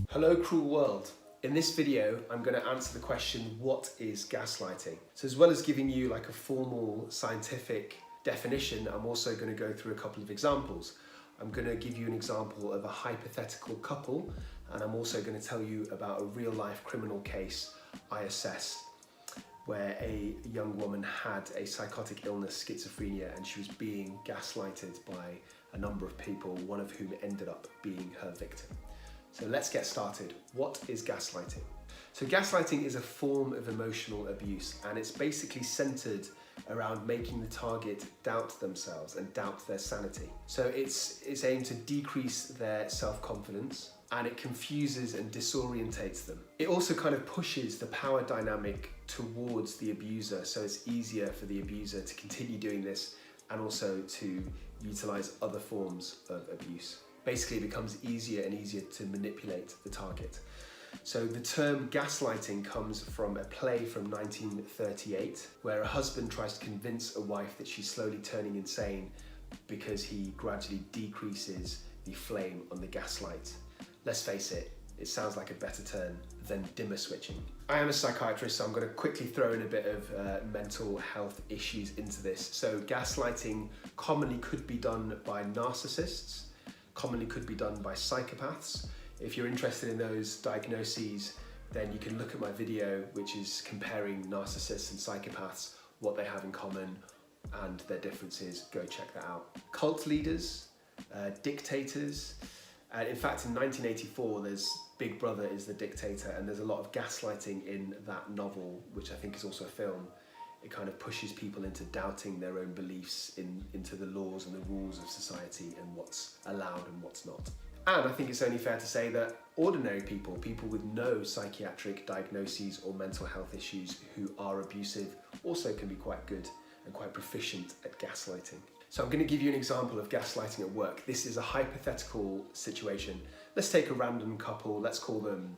Hello cruel world. In this video, I'm going to answer the question, what is gaslighting? So as well as giving you like a formal scientific definition, I'm also going to go through a couple of examples. I'm going to give you an example of a hypothetical couple, and I'm also going to tell you about a real life criminal case I assessed where a young woman had a psychotic illness, schizophrenia, and she was being gaslighted by a number of people, one of whom ended up being her victim. So let's get started. What is gaslighting? So gaslighting is a form of emotional abuse, and it's basically centered around making the target doubt themselves and doubt their sanity. So it's aimed to decrease their self-confidence, and it confuses and disorientates them. It also kind of pushes the power dynamic towards the abuser, so it's easier for the abuser to continue doing this and also to utilize other forms of abuse. Basically, it becomes easier and easier to manipulate the target. So the term gaslighting comes from a play from 1938, where a husband tries to convince a wife that she's slowly turning insane because he gradually decreases the flame on the gaslight. Let's face it, it sounds like a better term than dimmer switching. I am a psychiatrist, so I'm going to quickly throw in a bit of mental health issues into this. So gaslighting commonly could be done by narcissists, commonly could be done by psychopaths. If you're interested in those diagnoses, then you can look at my video, which is comparing narcissists and psychopaths, what they have in common and their differences. Go check that out. Cult leaders, dictators, and in fact in 1984 there's Big Brother is the dictator, and there's a lot of gaslighting in that novel, which I think is also a film. It kind of pushes people into doubting their own beliefs into the laws and the rules of society and what's allowed and what's not. And I think it's only fair to say that ordinary people, people with no psychiatric diagnoses or mental health issues who are abusive, also can be quite good and quite proficient at gaslighting. So I'm going to give you an example of gaslighting at work. This is a hypothetical situation. Let's take a random couple, let's call them,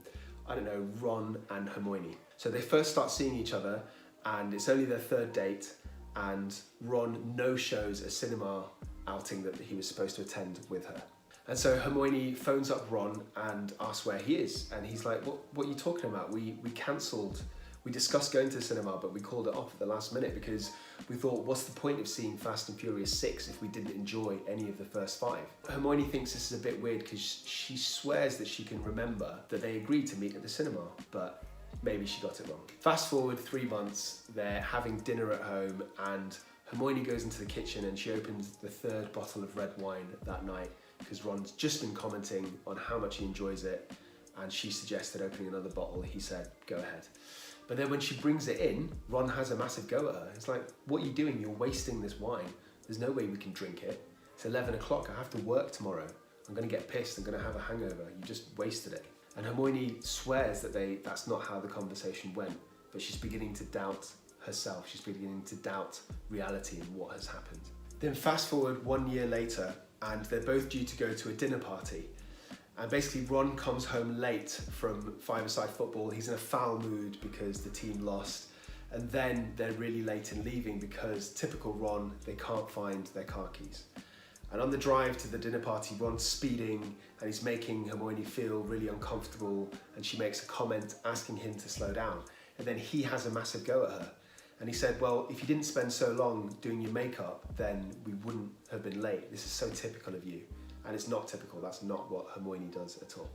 I don't know, Ron and Hermione. So they first start seeing each other, and it's only their third date, and Ron no-shows a cinema outing that he was supposed to attend with her. And so Hermione phones up Ron and asks where he is, and he's like, what are you talking about? We cancelled, we discussed going to the cinema, but we called it off at the last minute because we thought, what's the point of seeing Fast and Furious 6 if we didn't enjoy any of the first 5? Hermione thinks this is a bit weird because she swears that she can remember that they agreed to meet at the cinema, but maybe she got it wrong. Fast forward 3 months, they're having dinner at home, and Hermione goes into the kitchen and she opens the 3rd bottle of red wine that night because Ron's just been commenting on how much he enjoys it, and she suggested opening another bottle. He said, go ahead. But then when she brings it in, Ron has a massive go at her. It's like, what are you doing? You're wasting this wine. There's no way we can drink it. It's 11 o'clock, I have to work tomorrow. I'm gonna get pissed, I'm gonna have a hangover. You just wasted it. And Hermione swears that that's not how the conversation went, but she's beginning to doubt herself. She's beginning to doubt reality and what has happened. Then fast forward 1 year later, and they're both due to go to a dinner party. And basically Ron comes home late from five-a-side football. He's in a foul mood because the team lost. And then they're really late in leaving because, typical Ron, they can't find their car keys. And on the drive to the dinner party, Ron's speeding and he's making Hermione feel really uncomfortable, and she makes a comment asking him to slow down. And then he has a massive go at her. And he said, well, if you didn't spend so long doing your makeup, then we wouldn't have been late. This is so typical of you. And it's not typical, that's not what Hermione does at all.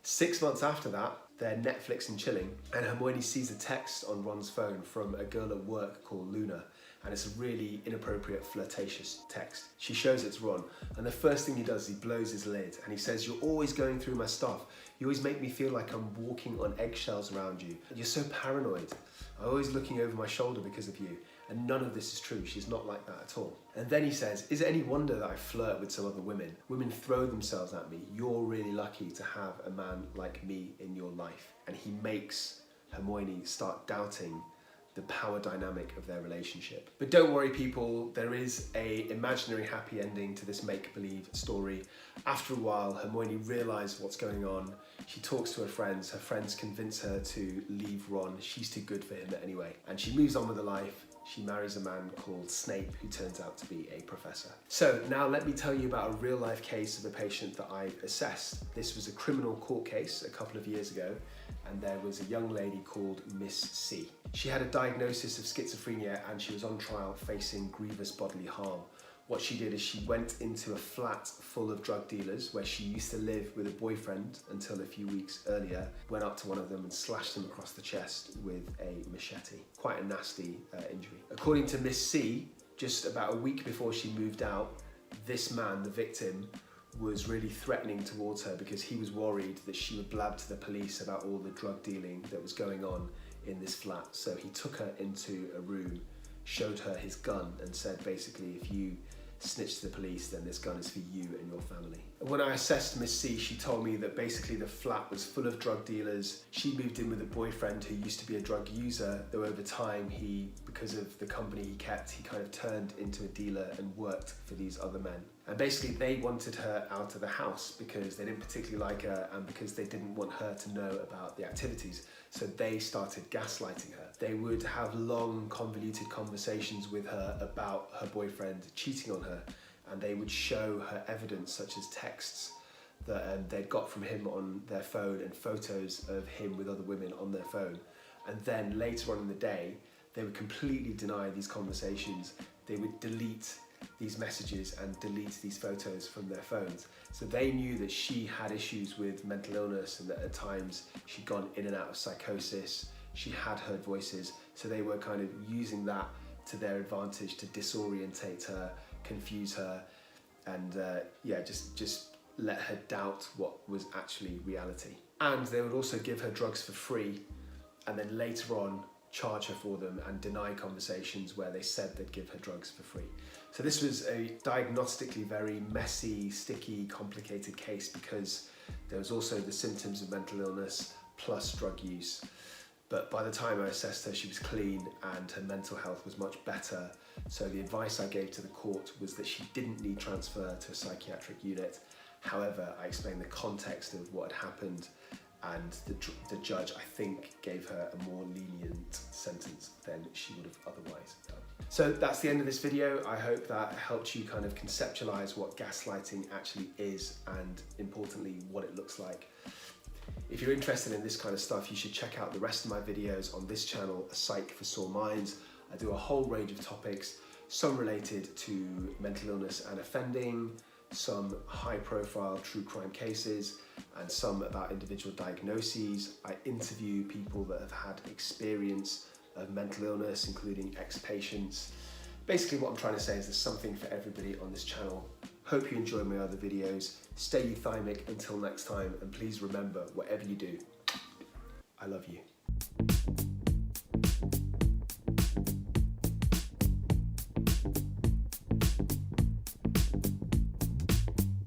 6 months after that, they're Netflix and chilling, and Hermione sees a text on Ron's phone from a girl at work called Luna, and it's a really inappropriate, flirtatious text. She shows it's Ron, and the first thing he does is he blows his lid, and he says, you're always going through my stuff. You always make me feel like I'm walking on eggshells around you. You're so paranoid. I'm always looking over my shoulder because of you. And none of this is true. She's not like that at all. And then he says, is it any wonder that I flirt with some other women? Women throw themselves at me. You're really lucky to have a man like me in your life. And he makes Hermione start doubting the power dynamic of their relationship. But don't worry people, there is an imaginary happy ending to this make-believe story. After a while, Hermione realizes what's going on. She talks to her friends convince her to leave Ron. She's too good for him anyway. And she moves on with her life. She marries a man called Snape, who turns out to be a professor. So now let me tell you about a real life case of a patient that I've assessed. This was a criminal court case a couple of years ago, and there was a young lady called Miss C. She had a diagnosis of schizophrenia and she was on trial facing grievous bodily harm. What she did is she went into a flat full of drug dealers where she used to live with a boyfriend until a few weeks earlier, went up to one of them and slashed him across the chest with a machete. Quite a nasty injury. According to Miss C, just about a week before she moved out, this man, the victim, was really threatening towards her because he was worried that she would blab to the police about all the drug dealing that was going on in this flat. So he took her into a room, showed her his gun and said basically, if you snitch to the police, then this gun is for you and your family. When I assessed Miss C, she told me that basically the flat was full of drug dealers. She moved in with a boyfriend who used to be a drug user, though over time because of the company he kept, he kind of turned into a dealer and worked for these other men. And basically they wanted her out of the house because they didn't particularly like her and because they didn't want her to know about the activities. So they started gaslighting her. They would have long, convoluted conversations with her about her boyfriend cheating on her, and they would show her evidence such as texts that they'd got from him on their phone and photos of him with other women on their phone. And then later on in the day, they would completely deny these conversations. They would delete these messages and delete these photos from their phones. So they knew that she had issues with mental illness and that at times she'd gone in and out of psychosis, she had heard voices, so they were kind of using that to their advantage to disorientate her, confuse her, and just let her doubt what was actually reality. And they would also give her drugs for free and then later on charge her for them and deny conversations where they said they'd give her drugs for free. So this was a diagnostically very messy, sticky, complicated case because there was also the symptoms of mental illness plus drug use. But by the time I assessed her, she was clean and her mental health was much better. So the advice I gave to the court was that she didn't need transfer to a psychiatric unit. However, I explained the context of what had happened, and the judge, I think, gave her a more lenient sentence than she would have otherwise done. So that's the end of this video. I hope that helped you kind of conceptualize what gaslighting actually is and, importantly, what it looks like. If you're interested in this kind of stuff, you should check out the rest of my videos on this channel, A Psych for Sore Minds. I do a whole range of topics, some related to mental illness and offending, some high-profile true crime cases, and some about individual diagnoses. I interview people that have had experience of mental illness, including ex-patients. Basically what I'm trying to say is there's something for everybody on this channel. Hope you enjoy my other videos. Stay euthymic until next time, and please remember, whatever you do, I love you.